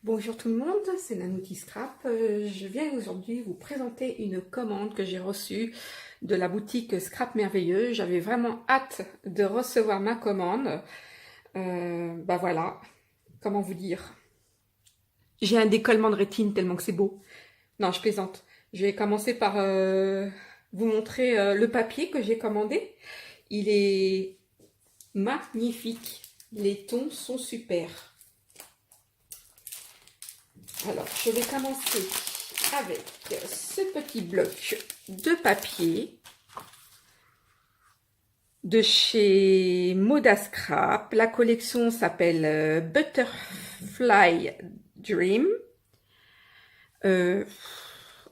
Bonjour tout le monde, c'est Nanouti Scrap. Je viens aujourd'hui vous présenter une commande que j'ai reçue de la boutique Scrap Merveilleux. J'avais vraiment hâte de recevoir ma commande. Bah voilà, comment vous dire. J'ai un décollement de rétine tellement que c'est beau. Non, je plaisante. Je vais commencer par vous montrer le papier que j'ai commandé. Il est magnifique. Les tons sont super. Alors, je vais commencer avec ce petit bloc de papier de chez Moda Scrap. La collection s'appelle Butterfly Dream.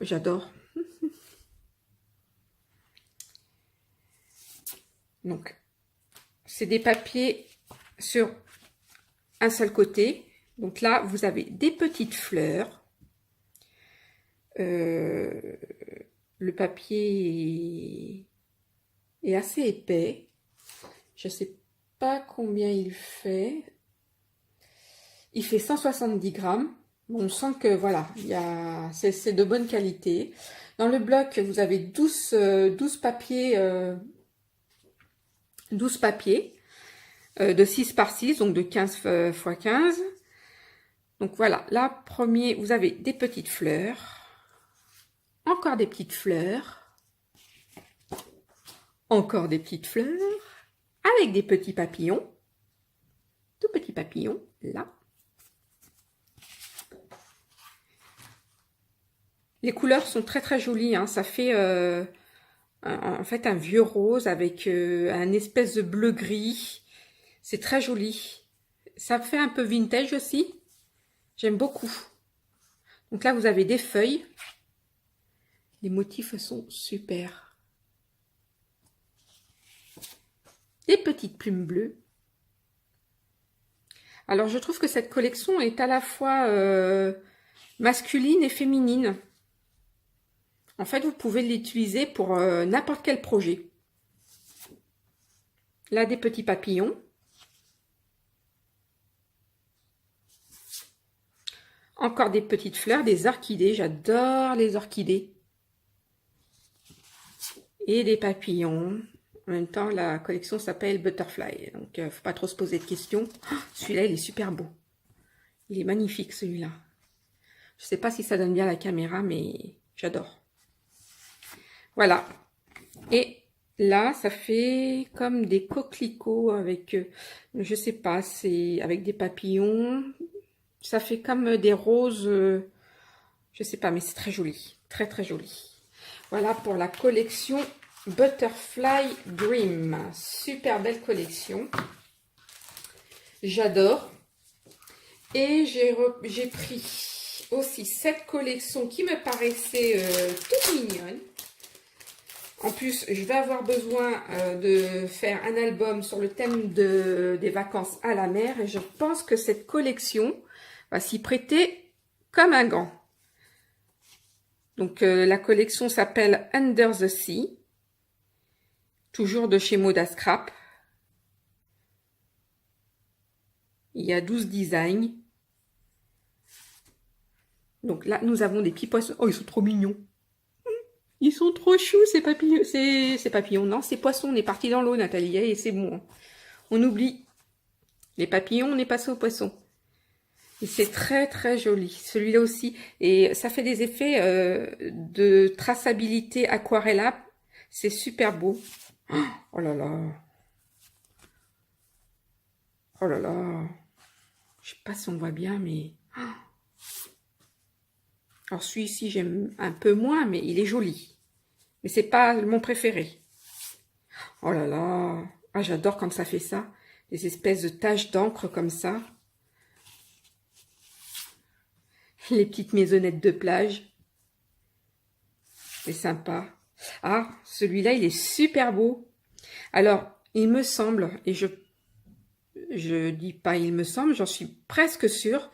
J'adore. Donc, c'est des papiers sur un seul côté. Donc là, vous avez des petites fleurs. Le papier est assez épais. Je ne sais pas combien il fait. Il fait 170 grammes. Bon, on sent que voilà, c'est de bonne qualité. Dans le bloc, vous avez 12 papiers, 12 papiers de 6 par 6, donc de 15 x 15. Donc voilà, là, premier, vous avez des petites fleurs. Encore des petites fleurs. Encore des petites fleurs. Avec des petits papillons. Tout petits papillons, là. Les couleurs sont très très jolies, hein. Ça fait en fait un vieux rose avec un espèce de bleu gris. C'est très joli. Ça fait un peu vintage aussi. J'aime beaucoup. Donc là, vous avez des feuilles. Les motifs sont super. Des petites plumes bleues. Alors, je trouve que cette collection est à la fois masculine et féminine. En fait, vous pouvez l'utiliser pour n'importe quel projet. Là, des petits papillons. Encore des petites fleurs, des orchidées. J'adore les orchidées. Et des papillons. En même temps, la collection s'appelle Butterfly. Donc, faut pas trop se poser de questions. Oh, celui-là, il est super beau. Il est magnifique, celui-là. Je sais pas si ça donne bien à la caméra, mais j'adore. Voilà. Et là, ça fait comme des coquelicots avec, je sais pas, c'est avec des papillons. Ça fait comme des roses, je sais pas, mais c'est très joli. Très, très joli. Voilà pour la collection Butterfly Dream. Super belle collection. J'adore. Et j'ai pris aussi cette collection qui me paraissait toute mignonne. En plus, je vais avoir besoin de faire un album sur le thème des vacances à la mer. Et je pense que cette collection va s'y prêter comme un gant. Donc, la collection s'appelle Under the Sea. Toujours de chez Moda Scrap. Il y a 12 designs. Donc là, nous avons des petits poissons. Oh, ils sont trop mignons. Ils sont trop choux, ces papillons. Ces papillons, non, ces poissons. On est parti dans l'eau, Nathalie, et c'est bon. On oublie. Les papillons, on est passé aux poissons. Et c'est très, très joli. Celui-là aussi. Et ça fait des effets de traçabilité aquarellable. C'est super beau. Oh là là. Oh là là. Je sais pas si on voit bien, mais... Alors celui-ci, j'aime un peu moins, mais il est joli. Mais c'est pas mon préféré. Oh là là. Ah, j'adore quand ça fait ça. Des espèces de taches d'encre comme ça. Les petites maisonnettes de plage. C'est sympa. Ah, celui-là, il est super beau. Alors, il me semble, et je dis pas il me semble, j'en suis presque sûre,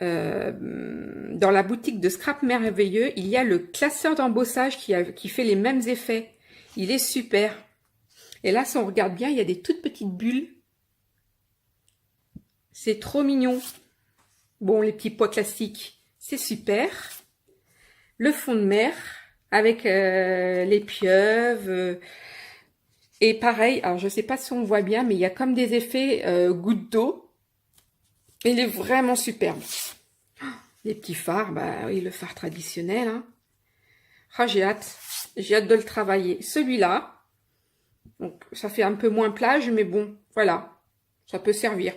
dans la boutique de Scrap Merveilleux, il y a le classeur d'embossage qui fait les mêmes effets. Il est super. Et là, si on regarde bien, il y a des toutes petites bulles. C'est trop mignon. Bon, les petits pois classiques, c'est super. Le fond de mer avec les pieuvres. Et pareil, alors je sais pas si on voit bien, mais il y a comme des effets gouttes d'eau. Il est vraiment superbe. Les petits phares, bah oui, le phare traditionnel. Hein. Ah, j'ai hâte de le travailler. Celui-là, donc ça fait un peu moins plage, mais bon, voilà, ça peut servir.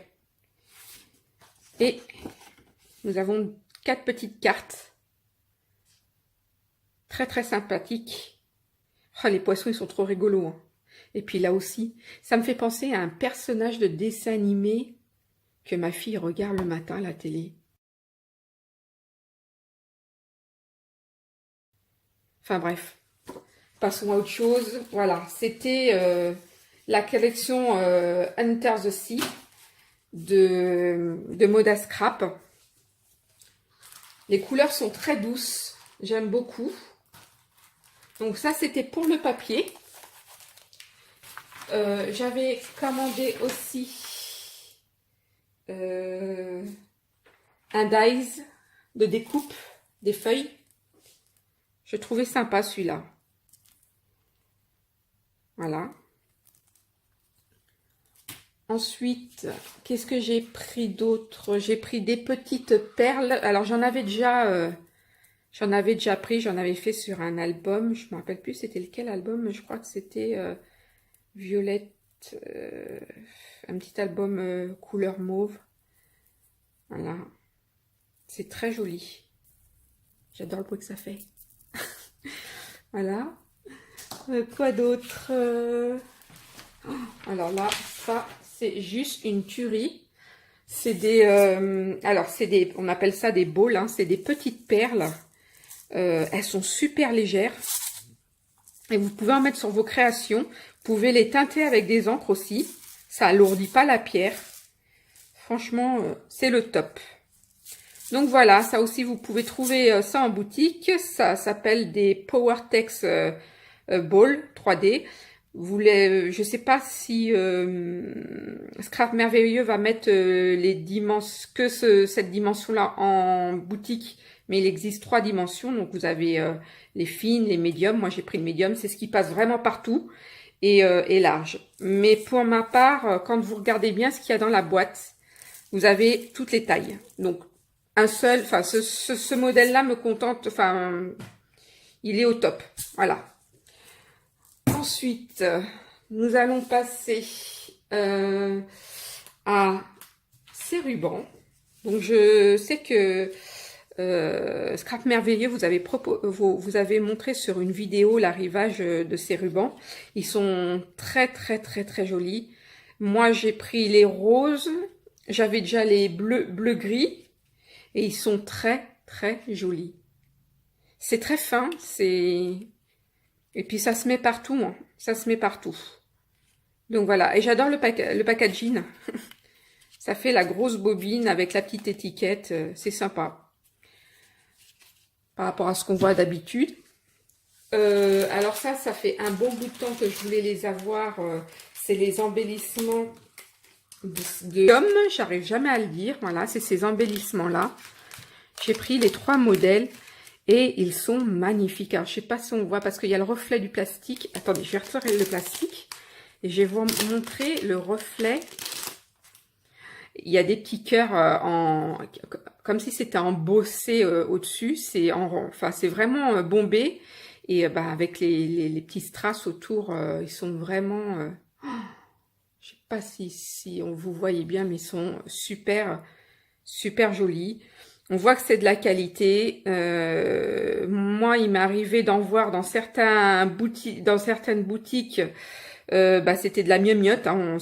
Et nous avons 4 petites cartes. Très très sympathiques. Oh, les poissons, ils sont trop rigolos. Hein. Et puis là aussi, ça me fait penser à un personnage de dessin animé que ma fille regarde le matin à la télé. Enfin bref, passons à autre chose. Voilà, c'était la collection Under the Sea de Moda Scrap. Les couleurs sont très douces, j'aime beaucoup. Donc ça, c'était pour le papier. J'avais commandé aussi un dies de découpe des feuilles. Je trouvais sympa celui-là. Voilà. Ensuite, qu'est-ce que j'ai pris d'autre? J'ai pris des petites perles. Alors j'en avais déjà pris, j'en avais fait sur un album. Je me rappelle plus c'était lequel album, mais je crois que c'était Violette, un petit album couleur mauve. Voilà. C'est très joli. J'adore le bruit que ça fait. Voilà. Quoi d'autre Alors là, ça, c'est juste une tuerie. C'est des... alors, c'est des... On appelle ça des balls. Hein, c'est des petites perles. Elles sont super légères. Et vous pouvez en mettre sur vos créations. Vous pouvez les teinter avec des encres aussi. Ça alourdit pas la pierre. Franchement, c'est le top. Donc voilà, ça aussi, vous pouvez trouver ça en boutique. Ça s'appelle des PowerTex Ball 3D. Je sais pas si Scrap Merveilleux va mettre les dimensions cette dimension-là en boutique, mais il existe 3 dimensions. Donc vous avez les fines, les médiums. Moi j'ai pris le médium, c'est ce qui passe vraiment partout et large. Mais pour ma part, quand vous regardez bien ce qu'il y a dans la boîte, vous avez toutes les tailles. Donc un seul, enfin ce modèle-là me contente, enfin il est au top. Voilà. Ensuite, nous allons passer à ces rubans. Donc je sais que Scrap Merveilleux vous avez montré sur une vidéo l'arrivage de ces rubans. Ils sont très très très très jolis. Moi j'ai pris les roses, j'avais déjà les bleu gris et ils sont très très jolis. C'est très fin, et puis ça se met partout, hein. Ça se met partout. Donc voilà, et j'adore le packaging. Ça fait la grosse bobine avec la petite étiquette, c'est sympa. Par rapport à ce qu'on voit d'habitude. Alors ça fait un bon bout de temps que je voulais les avoir. C'est les embellissements de Comme, j'arrive jamais à le dire. Voilà, c'est ces embellissements-là. J'ai pris les 3 modèles. Et ils sont magnifiques. Alors, je sais pas si on voit parce qu'il y a le reflet du plastique. Attendez, je vais retirer le plastique. Et je vais vous montrer le reflet. Il y a des petits cœurs comme si c'était embossé au-dessus. Enfin, c'est vraiment bombé. Et bah, avec les petits strass autour, ils sont vraiment... je sais pas si on vous voyez bien, mais ils sont super, super jolis. On voit que c'est de la qualité. Moi, il m'est arrivé d'en voir dans certaines boutiques. Bah, c'était de la mieux-miotte. Hein,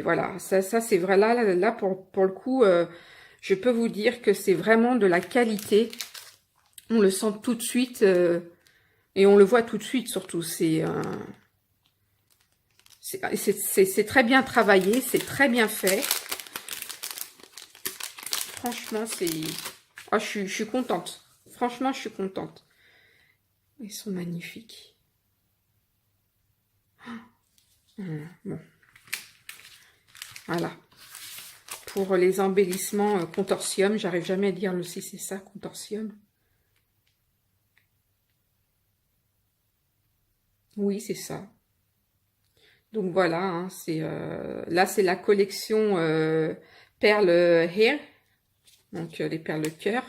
voilà, ça c'est vrai là pour le coup. Je peux vous dire que c'est vraiment de la qualité. On le sent tout de suite et on le voit tout de suite surtout. C'est très bien travaillé, c'est très bien fait. Franchement, c'est... Oh, je suis contente. Franchement, je suis contente. Ils sont magnifiques. Bon. Voilà. pour les embellissements contorsium. J'arrive jamais à dire si c'est ça, contorsium. Oui, c'est ça. Donc voilà, hein, là c'est la collection perles hair, donc les perles cœur.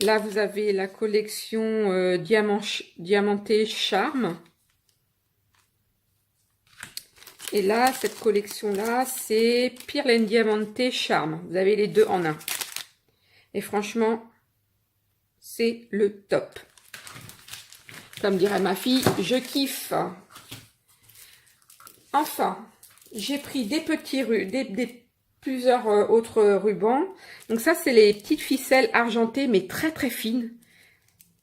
Là vous avez la collection diamanté charme. Et là, cette collection-là, c'est Pearl and Diamanté Charme. Vous avez les deux en un. Et franchement, c'est le top. Comme dirait ma fille, je kiffe. Enfin, j'ai pris des petits plusieurs autres rubans. Donc ça, c'est les petites ficelles argentées, mais très très fines.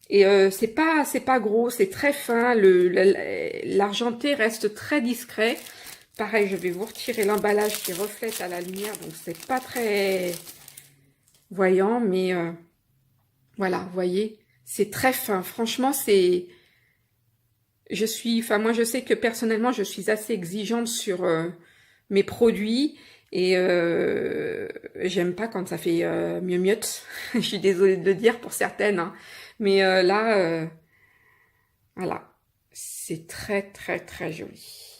Et c'est pas gros, c'est très fin. L'argenté reste très discret. Pareil, je vais vous retirer l'emballage qui reflète à la lumière, donc c'est pas très voyant, mais voilà, vous voyez, c'est très fin. Franchement, moi je sais que personnellement, je suis assez exigeante sur mes produits et j'aime pas quand ça fait mieux-miotte. Je suis désolée de le dire pour certaines, hein. Mais là, voilà, c'est très très très joli.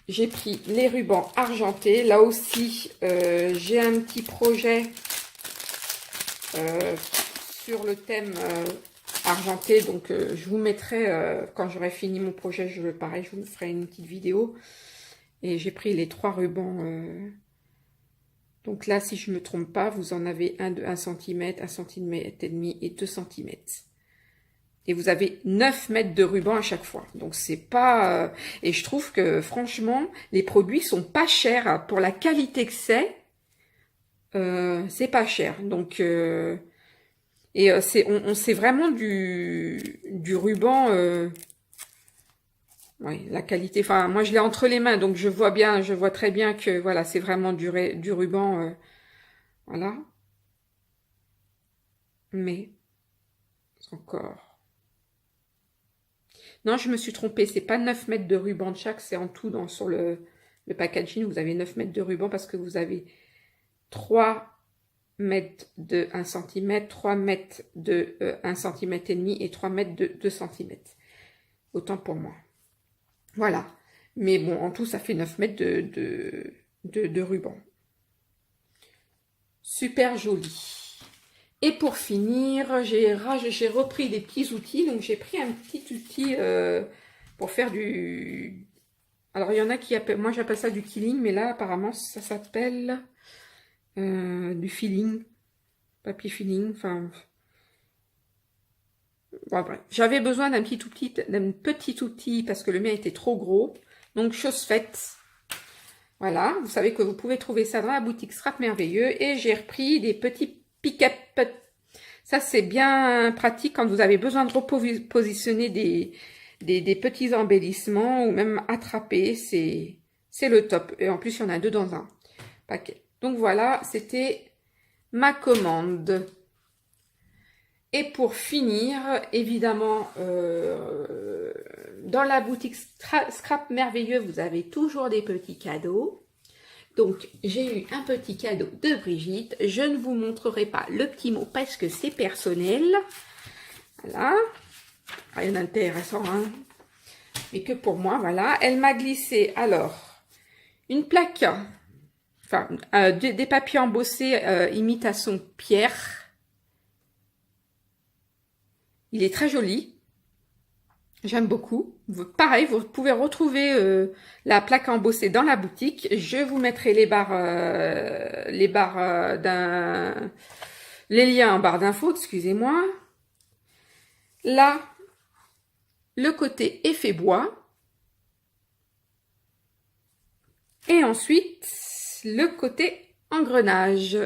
J'ai pris les rubans argentés. Là aussi, j'ai un petit projet sur le thème argenté. Donc, je vous mettrai, quand j'aurai fini mon projet, pareil, je vous ferai une petite vidéo. Et j'ai pris les 3 rubans. Donc là, si je ne me trompe pas, vous en avez un de 1 cm, 1 cm et demi et 2 cm. Et vous avez 9 mètres de ruban à chaque fois. Donc c'est pas... et je trouve que franchement, les produits sont pas chers. Pour la qualité que c'est pas cher. Donc... et c'est vraiment du ruban... oui, la qualité... Enfin, moi je l'ai entre les mains, donc je vois très bien que voilà, c'est vraiment du ruban... voilà. Mais... encore... Non, je me suis trompée, c'est pas 9 mètres de ruban de chaque, c'est en tout sur le packaging, vous avez 9 mètres de ruban parce que vous avez 3 mètres de 1 cm, 3 mètres de 1 cm et demi et 3 mètres de 2 cm. Autant pour moi. Voilà. Mais bon, en tout, ça fait 9 mètres de ruban. Super joli. Et pour finir, j'ai repris des petits outils. Donc, j'ai pris un petit outil pour faire du... Alors, il y en a qui appellent... Moi, j'appelle ça du killing. Mais là, apparemment, ça s'appelle du filling. Papier filling. Enfin... Bon, bref. J'avais besoin d'un petit outil parce que le mien était trop gros. Donc, chose faite. Voilà. Vous savez que vous pouvez trouver ça dans la boutique Scrap Merveilleux. Et j'ai repris des petits pick-up. Ça, c'est bien pratique quand vous avez besoin de repositionner des petits embellissements ou même attraper. C'est le top. Et en plus, il y en a 2 dans un paquet. Donc voilà, c'était ma commande. Et pour finir, évidemment, dans la boutique Scrap Merveilleux, vous avez toujours des petits cadeaux. Donc, j'ai eu un petit cadeau de Brigitte. Je ne vous montrerai pas le petit mot parce que c'est personnel. Voilà. Rien d'intéressant, hein. Mais que pour moi, voilà. Elle m'a glissé, alors, une plaque, enfin, des papiers embossés imitation pierre. Il est très joli. J'aime beaucoup. Pareil, vous pouvez retrouver la plaque embossée dans la boutique. Je vous mettrai les liens en barre d'infos, excusez-moi. Là, le côté effet bois. Et ensuite, le côté engrenage.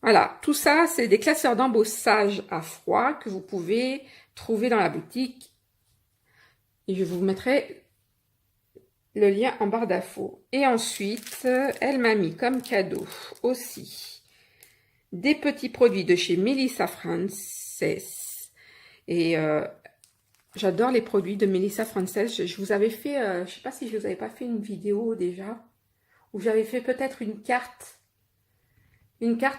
Voilà, tout ça, c'est des classeurs d'embossage à froid que vous pouvez trouver dans la boutique. Et je vous mettrai le lien en barre d'infos. Et ensuite, elle m'a mis comme cadeau aussi des petits produits de chez Melissa Frances. Et J'adore les produits de Melissa Frances. Je vous avais fait, je sais pas si je vous avais pas fait une vidéo déjà, où j'avais fait peut-être une carte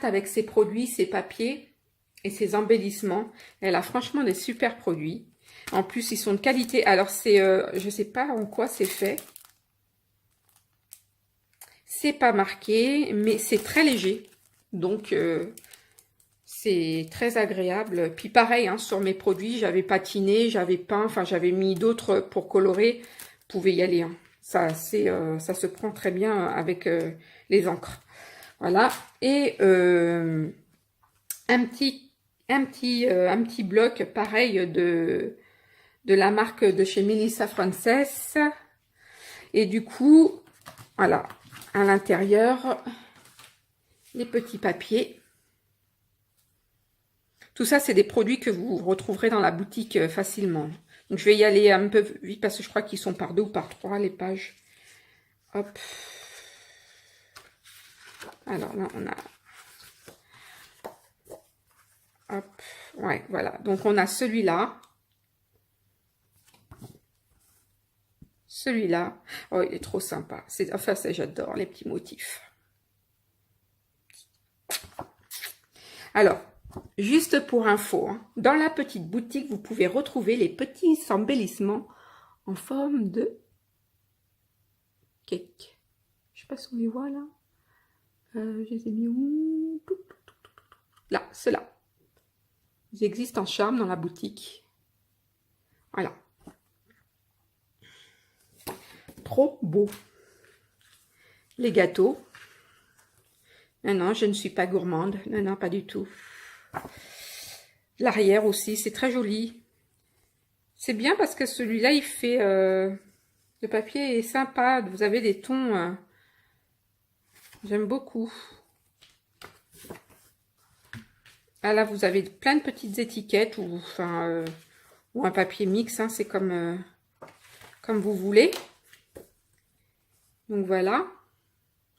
avec ses produits, ses papiers et ses embellissements. Elle a franchement des super produits. En plus, ils sont de qualité. Alors, c'est, je sais pas en quoi c'est fait. C'est pas marqué, mais c'est très léger. Donc, c'est très agréable. Puis pareil, hein, sur mes produits, j'avais patiné, j'avais peint, enfin, j'avais mis d'autres pour colorer. Vous pouvez y aller. Hein. Ça se prend très bien avec les encres. Voilà. Et un petit bloc pareil de la marque de chez Melissa Frances. Et du coup, voilà, à l'intérieur, les petits papiers. Tout ça, c'est des produits que vous retrouverez dans la boutique facilement. Donc, je vais y aller un peu vite parce que je crois qu'ils sont par 2 ou par 3 les pages. Hop. Alors là, on a... Hop. Ouais, voilà. Donc, on a celui-là. Celui-là. Oh, il est trop sympa. Enfin, j'adore les petits motifs. Alors, juste pour info, hein, dans la petite boutique, vous pouvez retrouver les petits embellissements en forme de cake. Je sais pas si on les voit là. Je les ai mis où? Là, ceux-là. Ils existent en charme dans la boutique. Voilà. Trop beau. Les gâteaux. Non, non, je ne suis pas gourmande. Non, non, pas du tout. L'arrière aussi, c'est très joli. C'est bien parce que celui-là, il fait... le papier est sympa. Vous avez des tons... j'aime beaucoup. Ah là, vous avez plein de petites étiquettes ou, enfin, ou un papier mix. Hein, c'est comme vous voulez. Donc voilà.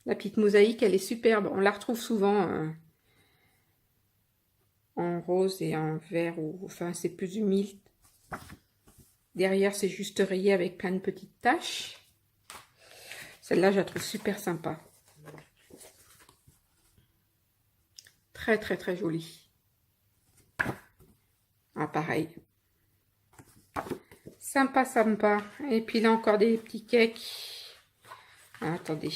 La petite mosaïque, elle est superbe. On la retrouve souvent en rose et en vert. Ou, enfin, c'est plus humide. Derrière, c'est juste rayé avec plein de petites taches. Celle-là, je la trouve super sympa. Très, très, très jolie. Ah, pareil. Sympa, sympa. Et puis là, encore des petits cakes. Ah, attendez.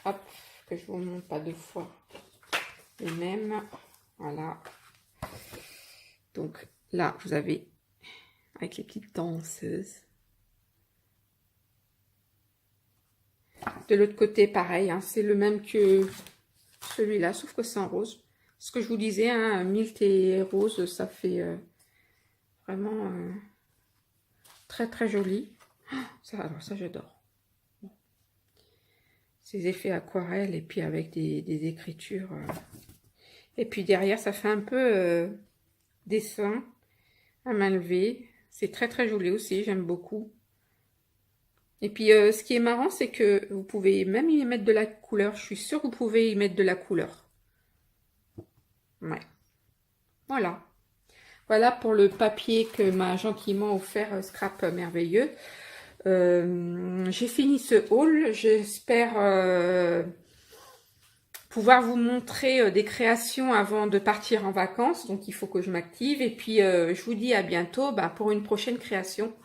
Hop, que je vous montre pas 2 fois les mêmes. Voilà. Donc là, vous avez avec les petites danseuses. De l'autre côté, pareil, hein, c'est le même que celui-là, sauf que c'est en rose. Ce que je vous disais, hein, myrte et rose, ça fait vraiment très très joli. Ça, alors ça, j'adore. Ces effets aquarelles et puis avec des écritures. Et puis derrière, ça fait un peu dessin à main levée. C'est très très joli aussi, j'aime beaucoup. Et puis ce qui est marrant, c'est que vous pouvez même y mettre de la couleur. Je suis sûre que vous pouvez y mettre de la couleur. Ouais. Voilà. Voilà pour le papier que m'a gentiment offert Scrap Merveilleux. J'ai fini ce haul. J'espère pouvoir vous montrer des créations avant de partir en vacances. Donc, il faut que je m'active. Et puis, je vous dis à bientôt pour une prochaine création.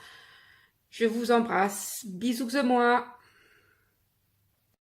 Je vous embrasse. Bisous de moi.